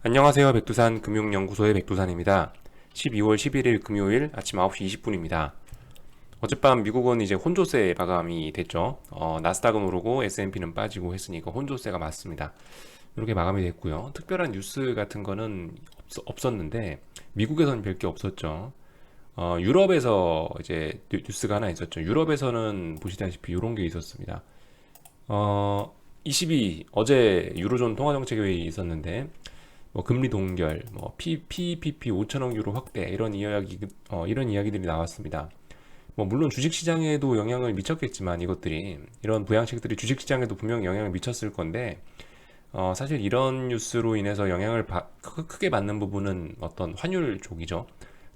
안녕하세요. 백두산 금융연구소의 백두산입니다. 12월 11일 금요일 아침 9시 20분입니다. 어젯밤 미국은 이제 혼조세 마감이 됐죠. 나스닥은 오르고 S&P는 빠지고 했으니까 혼조세가 맞습니다. 이렇게 마감이 됐고요. 특별한 뉴스 같은 거는 없었는데 미국에서는 별게 없었죠. 유럽에서 이제 뉴스가 하나 있었죠. 유럽에서는 보시다시피 이런 게 있었습니다. 22 어제 유로존 통화정책회의 있었는데 뭐 금리 동결, 뭐 PPP 5천억 유로 확대 이런 이야기들이 나왔습니다. 뭐 물론 주식 시장에도 영향을 미쳤겠지만 이것들이 이런 부양책들이 주식 시장에도 분명 영향을 미쳤을 건데 사실 이런 뉴스로 인해서 크게 받는 부분은 어떤 환율 쪽이죠.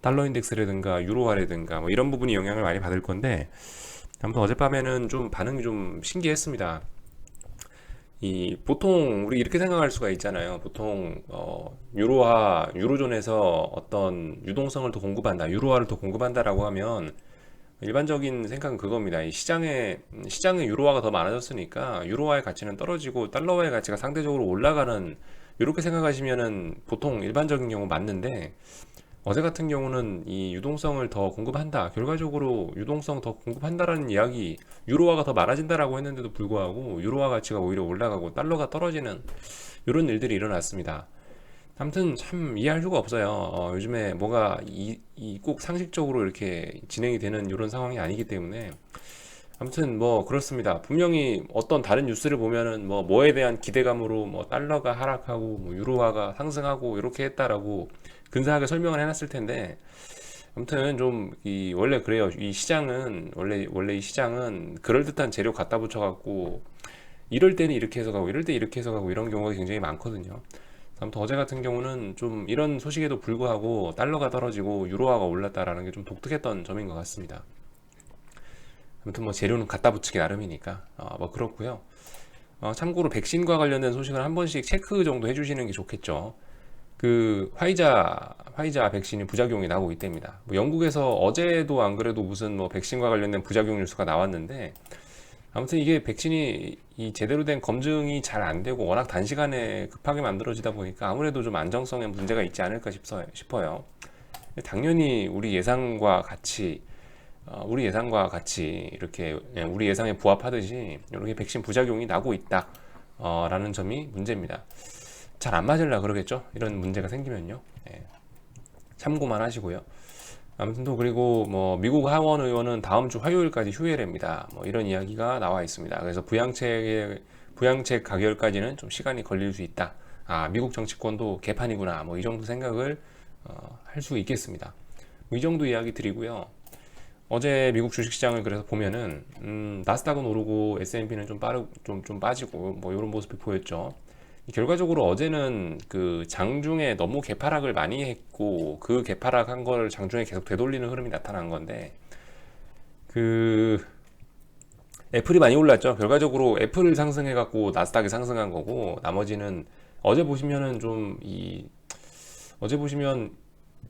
달러 인덱스라든가 유로화라든가 뭐 이런 부분이 영향을 많이 받을 건데 아무튼 어젯밤에는 좀 반응이 좀 신기했습니다. 이 보통 우리 이렇게 생각할 수가 있잖아요. 보통 유로존에서 어떤 유동성을 더 공급한다, 유로화를 더 공급한다라고 하면 일반적인 생각은 그겁니다. 이 시장에 유로화가 더 많아졌으니까 유로화의 가치는 떨어지고 달러화의 가치가 상대적으로 올라가는 이렇게 생각하시면은 보통 일반적인 경우 맞는데 어제 같은 경우는 이 유동성을 더 공급한다. 결과적으로 유동성 더 공급한다라는 이야기, 유로화가 더 많아진다라고 했는데도 불구하고 유로화 가치가 오히려 올라가고 달러가 떨어지는 이런 일들이 일어났습니다. 아무튼 참 이해할 수가 없어요. 요즘에 뭐가 꼭 상식적으로 이렇게 진행이 되는 이런 상황이 아니기 때문에 아무튼 뭐 그렇습니다. 분명히 어떤 다른 뉴스를 보면은 뭐에 대한 기대감으로 뭐 달러가 하락하고 뭐 유로화가 상승하고 이렇게 했다라고 근사하게 설명을 해놨을 텐데 아무튼 좀 이 원래 그래요. 이 시장은 원래 이 시장은 그럴듯한 재료 갖다 붙여갖고 이럴 때는 이렇게 해서 가고 이럴 때 이렇게 해서 가고 이런 경우가 굉장히 많거든요. 아무튼 어제 같은 경우는 좀 이런 소식에도 불구하고 달러가 떨어지고 유로화가 올랐다라는 게 좀 독특했던 점인 것 같습니다. 아무튼 뭐 재료는 갖다 붙이기 나름이니까 뭐 그렇고요. 참고로 백신과 관련된 소식을 한 번씩 체크 정도 해주시는 게 좋겠죠. 그 화이자 백신이 부작용이 나오고 있답니다. 뭐 영국에서 어제도 안 그래도 무슨 뭐 백신과 관련된 부작용 뉴스가 나왔는데 아무튼 이게 백신이 이 제대로 된 검증이 잘 안 되고 워낙 단시간에 급하게 만들어지다 보니까 아무래도 좀 안정성에 문제가 있지 않을까 싶어요. 당연히 우리 예상과 같이 이렇게 우리 예상에 부합하듯이 이렇게 백신 부작용이 나고 있다 라는 점이 문제입니다. 잘 안 맞으려 그러겠죠. 이런 문제가 생기면요. 예, 참고만 하시고요. 아무튼 또 그리고 뭐 미국 하원 의원은 다음 주 화요일까지 휴회랍니다. 뭐 이런 이야기가 나와 있습니다. 그래서 부양책 가결까지는 좀 시간이 걸릴 수 있다. 미국 정치권도 개판이구나. 뭐 이 정도 생각을 할 수 있겠습니다. 뭐이 정도 이야기 드리고요. 어제 미국 주식시장을 그래서 보면은 나스닥은 오르고 S&P는 좀 빠지고 뭐 이런 모습이 보였죠. 결과적으로 어제는 그 장중에 너무 개파락을 많이 했고 그 개파락한 걸 장중에 계속 되돌리는 흐름이 나타난 건데 그 애플이 많이 올랐죠. 결과적으로 애플을 상승해 갖고 나스닥이 상승한 거고 나머지는 어제 보시면은 어제 보시면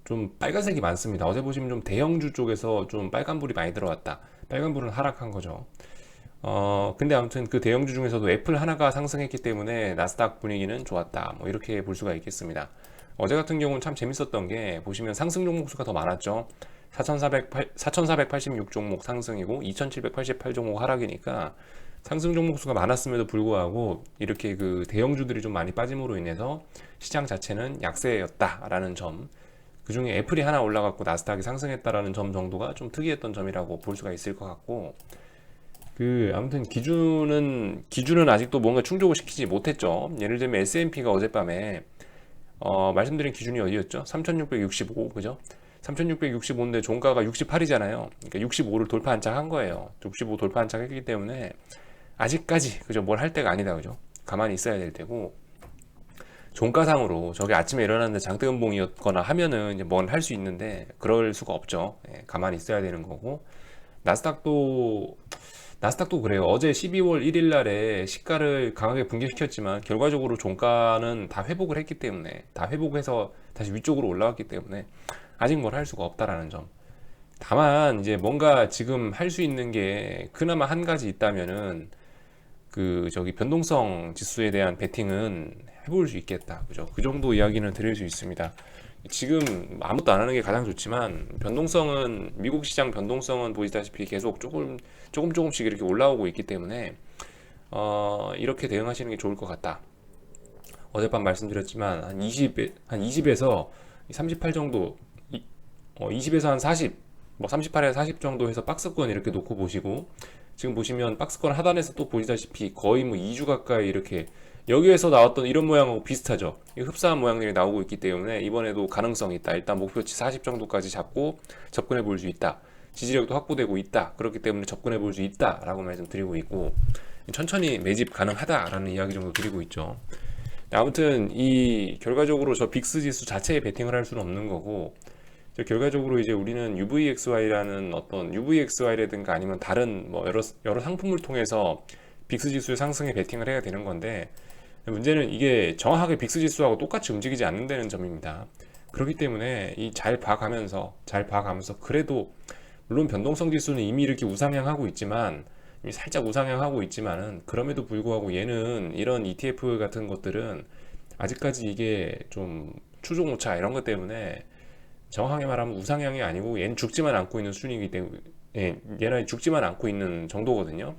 좀 빨간색이 많습니다. 어제 보시면 좀 대형주 쪽에서 좀 빨간불이 많이 들어왔다. 빨간불은 하락한 거죠. 근데 아무튼 그 대형주 중에서도 애플 하나가 상승했기 때문에 나스닥 분위기는 좋았다. 뭐 이렇게 볼 수가 있겠습니다. 어제 같은 경우는 참 재밌었던 게 보시면 상승 종목 수가 더 많았죠. 4,486 종목 상승이고 2,788 종목 하락이니까 상승 종목 수가 많았음에도 불구하고 이렇게 그 대형주들이 좀 많이 빠짐으로 인해서 시장 자체는 약세였다라는 점. 그 중에 애플이 하나 올라갔고 나스닥이 상승했다라는 점 정도가 좀 특이했던 점이라고 볼 수가 있을 것 같고 아무튼 기준은 아직도 뭔가 충족을 시키지 못했죠. 예를 들면 S&P가 어젯밤에 말씀드린 기준이 어디였죠? 3665 그죠? 3665인데 종가가 68이잖아요. 그러니까 65를 돌파 한착한 거예요. 65 돌파 한착했기 때문에 아직까지 그죠? 뭘 할 때가 아니다 그죠? 가만히 있어야 될 때고 종가상으로 저게 아침에 일어났는데 장대음봉이었거나 하면은 이제 뭘 할 수 있는데 그럴 수가 없죠. 가만히 있어야 되는 거고 나스닥도 그래요. 어제 12월 1일 날에 시가를 강하게 붕괴시켰지만 결과적으로 종가는 다 회복을 했기 때문에 다 회복해서 다시 위쪽으로 올라왔기 때문에 아직 뭘 할 수가 없다라는 점. 다만 이제 뭔가 지금 할 수 있는 게 그나마 한 가지 있다면은 그 저기 변동성 지수에 대한 베팅은 해볼 수 있겠다. 그죠? 그 정도 이야기는 드릴 수 있습니다. 지금 아무것도 안 하는 게 가장 좋지만 변동성은 미국 시장 변동성은 보시다시피 계속 조금씩 이렇게 올라오고 있기 때문에 이렇게 대응하시는 게 좋을 것 같다. 어젯밤 말씀드렸지만 한 20에서 38 정도 20에서 한 40, 뭐 38에서 40 정도 해서 박스권 이렇게 놓고 보시고 지금 보시면 박스권 하단에서 또 보시다시피 거의 뭐 2주 가까이 이렇게 여기에서 나왔던 이런 모양하고 비슷하죠. 흡사한 모양들이 나오고 있기 때문에 이번에도 가능성이 있다. 일단 목표치 40 정도까지 잡고 접근해 볼 수 있다. 지지력도 확보되고 있다. 그렇기 때문에 접근해 볼 수 있다 라고 말씀드리고 있고 천천히 매집 가능하다라는 이야기 정도 드리고 있죠. 아무튼 이 결과적으로 저 빅스 지수 자체에 베팅을 할 수는 없는 거고 결과적으로 이제 우리는 UVXY라는 어떤 UVXY라든가 아니면 다른 뭐 여러 상품을 통해서 빅스 지수의 상승에 베팅을 해야 되는 건데 문제는 이게 정확하게 빅스 지수하고 똑같이 움직이지 않는다는 점입니다. 그렇기 때문에 이 잘 봐가면서 그래도 물론 변동성 지수는 이미 이렇게 우상향하고 있지만 이미 살짝 우상향하고 있지만은 그럼에도 불구하고 얘는 이런 ETF 같은 것들은 아직까지 이게 좀 추종오차 이런 것 때문에 정확하게 말하면 우상향이 아니고 얘는 죽지만 않고 있는 수준이기 때문에 얘는 죽지만 않고 있는 정도거든요.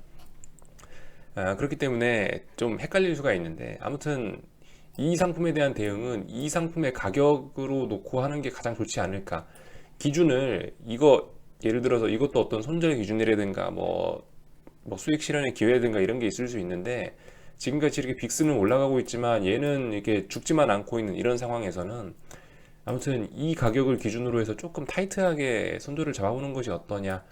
그렇기 때문에 좀 헷갈릴 수가 있는데 아무튼 이 상품에 대한 대응은 이 상품의 가격으로 놓고 하는 게 가장 좋지 않을까. 기준을 예를 들어서 이것도 어떤 손절 기준이라든가 뭐 수익 실현의 기회든가 이런 게 있을 수 있는데 지금같이 이렇게 빅스는 올라가고 있지만 얘는 이렇게 죽지만 않고 있는 이런 상황에서는 아무튼 이 가격을 기준으로 해서 조금 타이트하게 손절을 잡아보는 것이 어떠냐.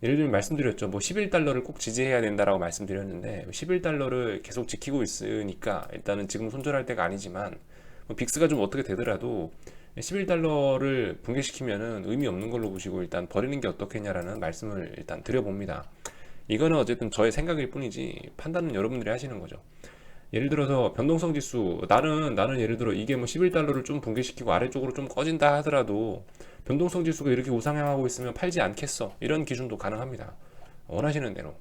예를 들면 말씀드렸죠. 뭐 11달러를 꼭 지지해야 된다라고 말씀드렸는데 11달러를 계속 지키고 있으니까 일단은 지금 손절할 때가 아니지만 뭐 빅스가 좀 어떻게 되더라도 11달러를 붕괴시키면은 의미 없는 걸로 보시고 일단 버리는 게 어떻겠냐라는 말씀을 일단 드려봅니다. 이거는 어쨌든 저의 생각일 뿐이지 판단은 여러분들이 하시는 거죠. 예를 들어서 변동성 지수 나는 예를 들어 이게 뭐 11달러를 좀 붕괴시키고 아래쪽으로 좀 꺼진다 하더라도 변동성 지수가 이렇게 우상향하고 있으면 팔지 않겠어. 이런 기준도 가능합니다. 원하시는 대로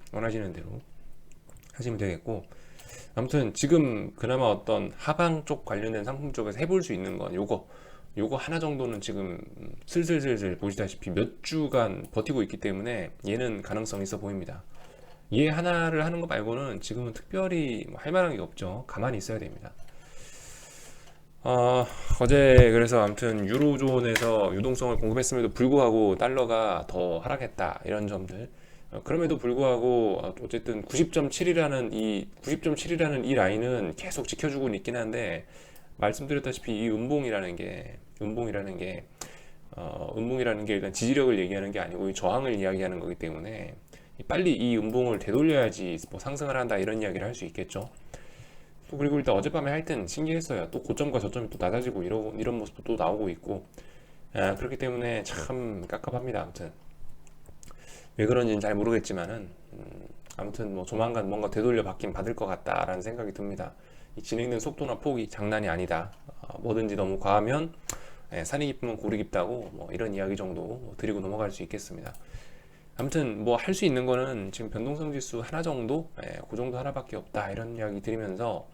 하시면 되겠고 아무튼 지금 그나마 어떤 하방 쪽 관련된 상품 쪽에서 해볼 수 있는 건 요거 하나 정도는 지금 슬슬 보시다시피 몇 주간 버티고 있기 때문에 얘는 가능성이 있어 보입니다. 얘 하나를 하는 거 말고는 지금은 특별히 할 만한 게 없죠. 가만히 있어야 됩니다. 어제 그래서 아무튼 유로존에서 유동성을 공급했음에도 불구하고 달러가 더 하락했다 이런 점들 그럼에도 불구하고 어쨌든 90.7이라는 이 라인은 계속 지켜주고 있긴 한데 말씀드렸다시피 이 음봉이라는 게 일단 지지력을 얘기하는 게 아니고 이 저항을 이야기하는 거기 때문에 빨리 이 음봉을 되돌려야지 뭐 상승을 한다 이런 이야기를 할 수 있겠죠. 또 그리고 일단 어젯밤에 할 땐 신기했어요. 또 고점과 저점이 또 낮아지고 이런 모습도 또 나오고 있고 그렇기 때문에 참 깝깝합니다. 아무튼 왜 그런지는 잘 모르겠지만은 아무튼 뭐 조만간 뭔가 되돌려 받을 것 같다라는 생각이 듭니다. 이 진행된 속도나 폭이 장난이 아니다. 뭐든지 너무 과하면 산이 깊으면 골이 깊다고 뭐 이런 이야기 정도 드리고 넘어갈 수 있겠습니다. 아무튼 뭐 할 수 있는 거는 지금 변동성 지수 하나 정도, 그 정도 하나밖에 없다 이런 이야기 드리면서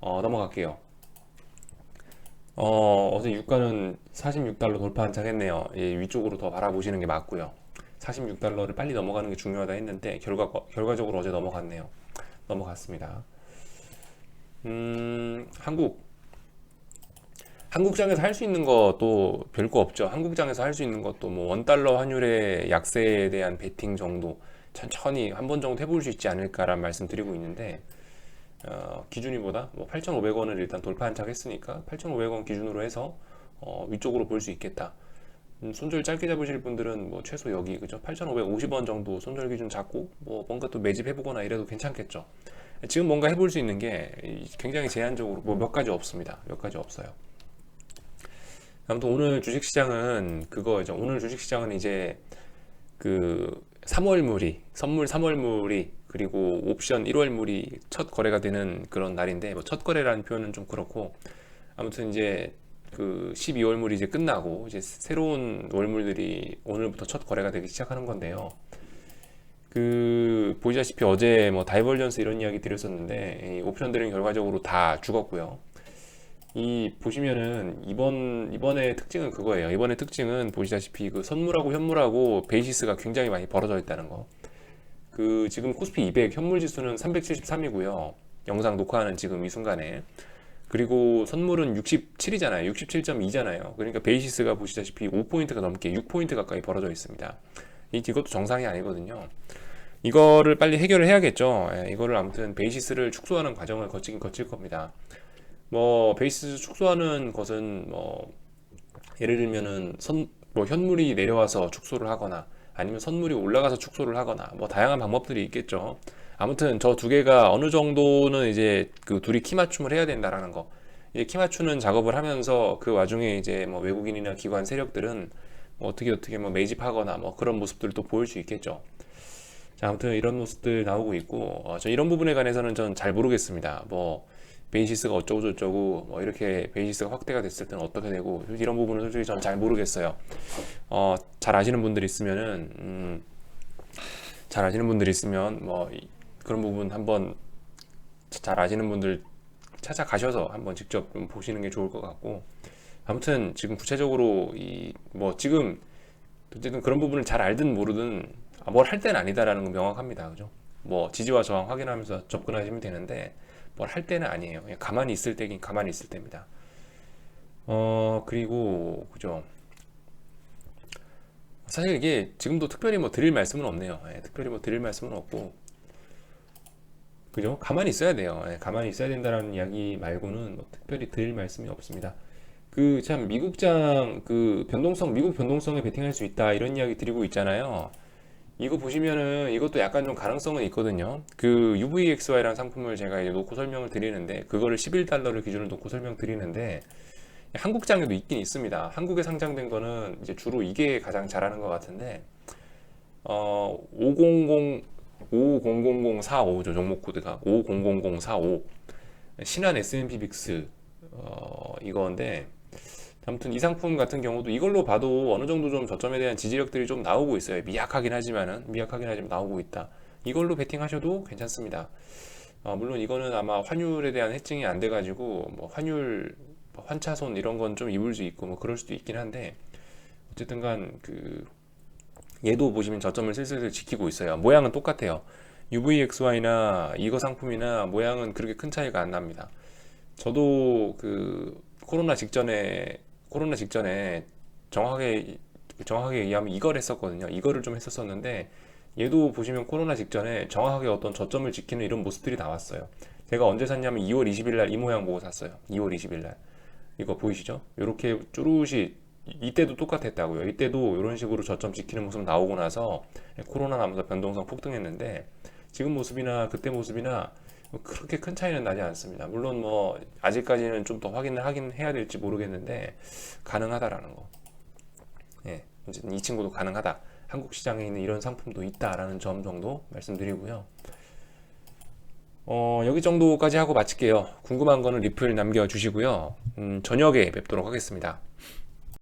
넘어갈게요. 어제 유가는 46달러 돌파 한창했네요. 위쪽으로 더 바라보시는 게 맞고요. 46달러를 빨리 넘어가는 게 중요하다 했는데 결과적으로 어제 넘어갔습니다. 한국장에서 할 수 있는 것도 별거 없죠. 한국장에서 할 수 있는 것도 뭐 원달러 환율의 약세에 대한 베팅 정도 천천히 한 번 정도 해볼 수 있지 않을까라는 말씀 드리고 있는데 기준이보다 뭐 8,500원을 일단 돌파 한착했으니까 8,500원 기준으로 해서 위쪽으로 볼 수 있겠다. 손절 짧게 잡으실 분들은 뭐 최소 여기 그죠? 8,550원 정도 손절 기준 잡고 뭐 뭔가 또 매집해보거나 이래도 괜찮겠죠. 지금 뭔가 해볼 수 있는 게 굉장히 제한적으로 뭐 몇 가지 없습니다. 몇 가지 없어요. 아무튼 오늘 주식시장은 그거죠. 오늘 주식시장은 이제 그 3월물이 선물 3월물이 그리고 옵션 1월물이 첫 거래가 되는 그런 날인데 뭐 첫 거래라는 표현은 좀 그렇고 아무튼 이제 그 12월물이 이제 끝나고 이제 새로운 월물들이 오늘부터 첫 거래가 되기 시작하는 건데요. 그 보시다시피 어제 뭐 다이버전스 이런 이야기 드렸었는데 이 옵션들은 결과적으로 다 죽었고요. 이 보시면은 이번의 특징은 그거예요. 이번의 특징은 보시다시피 그 선물하고 현물하고 베이시스가 굉장히 많이 벌어져 있다는 거. 그 지금 코스피 200 현물 지수는 373이고요. 영상 녹화하는 지금 이 순간에. 그리고 선물은 67이잖아요. 67.2잖아요. 그러니까 베이시스가 보시다시피 5포인트가 넘게 6포인트 가까이 벌어져 있습니다. 이것도 정상이 아니거든요. 이거를 빨리 해결을 해야겠죠. 예, 이거를 아무튼 베이시스를 축소하는 과정을 거치긴 거칠 겁니다. 뭐 베이시스 축소하는 것은 뭐 예를 들면은 뭐 현물이 내려와서 축소를 하거나 아니면 선물이 올라가서 축소를 하거나 뭐 다양한 방법들이 있겠죠. 아무튼 저 두 개가 어느 정도는 이제 그 둘이 키 맞춤을 해야 된다라는 거. 이제 키 맞추는 작업을 하면서 그 와중에 이제 뭐 외국인이나 기관 세력들은 뭐 어떻게 뭐 매집하거나 뭐 그런 모습들도 보일 수 있겠죠. 자, 아무튼 이런 모습들 나오고 있고 저 이런 부분에 관해서는 전 잘 모르겠습니다. 뭐 베이시스가 어쩌고 저쩌고 뭐 이렇게 베이시스가 확대가 됐을 때는 어떻게 되고 이런 부분은 솔직히 전 잘 모르겠어요. 잘 아시는 분들이 있으면은 잘 아시는 분들이 있으면 뭐 그런 부분 한번 잘 아시는 분들 찾아가셔서 한번 직접 좀 보시는 게 좋을 것 같고 아무튼 지금 구체적으로 이 뭐 지금 어쨌든 그런 부분을 잘 알든 모르든 뭘 할 때는 아니다라는 건 명확합니다. 그죠? 뭐 지지와 저항 확인하면서 접근하시면 되는데 뭘 할 때는 아니에요. 그냥 가만히 있을 때긴 가만히 있을 때입니다. 그리고 그죠? 사실 이게 지금도 특별히 뭐 드릴 말씀은 없네요. 예, 특별히 뭐 드릴 말씀은 없고 그죠? 가만히 있어야 돼요. 예, 가만히 있어야 된다는 이야기 말고는 뭐 특별히 드릴 말씀이 없습니다. 그 참 미국장 그 변동성 미국 변동성에 베팅할 수 있다 이런 이야기 드리고 있잖아요. 이거 보시면은 이것도 약간 좀 가능성은 있거든요. 그 UVXY라는 상품을 제가 이제 놓고 설명을 드리는데 그거를 11달러를 기준으로 놓고 설명 드리는데 한국장에도 있긴 있습니다. 한국에 상장된 거는 이제 주로 이게 가장 잘하는 것 같은데 500 500045죠 종목 코드가 500045 신한 S&P 빅스 이건데 아무튼 이 상품 같은 경우도 이걸로 봐도 어느 정도 좀 저점에 대한 지지력들이 좀 나오고 있어요. 미약하긴 하지만 나오고 있다. 이걸로 베팅하셔도 괜찮습니다. 물론 이거는 아마 환율에 대한 해칭이 안 돼가지고 뭐 환율 환차손 이런 건 좀 입을 수 있고 뭐 그럴 수도 있긴 한데 어쨌든간 그 얘도 보시면 저점을 슬슬 지키고 있어요. 모양은 똑같아요. UVXY나 이거 상품이나 모양은 그렇게 큰 차이가 안 납니다. 저도 그 코로나 직전에 정확하게 의하면 이걸 했었거든요. 이거를 좀 했었었는데 얘도 보시면 코로나 직전에 정확하게 어떤 저점을 지키는 이런 모습들이 나왔어요. 제가 언제 샀냐면 2월 20일 날 이 모양 보고 샀어요. 2월 20일 날. 이거 보이시죠? 이렇게 쭈루시 이때도 똑같았다고요. 이때도 이런 식으로 저점 지키는 모습 나오고 나서 코로나 나면서 변동성 폭등했는데 지금 모습이나 그때 모습이나 그렇게 큰 차이는 나지 않습니다. 물론 뭐 아직까지는 좀 더 확인을 하긴 해야 될지 모르겠는데 가능하다라는 거. 예, 어쨌든 이 친구도 가능하다. 한국 시장에 있는 이런 상품도 있다라는 점 정도 말씀드리고요. 여기 정도까지 하고 마칠게요. 궁금한 거는 리플 남겨주시고요. 저녁에 뵙도록 하겠습니다.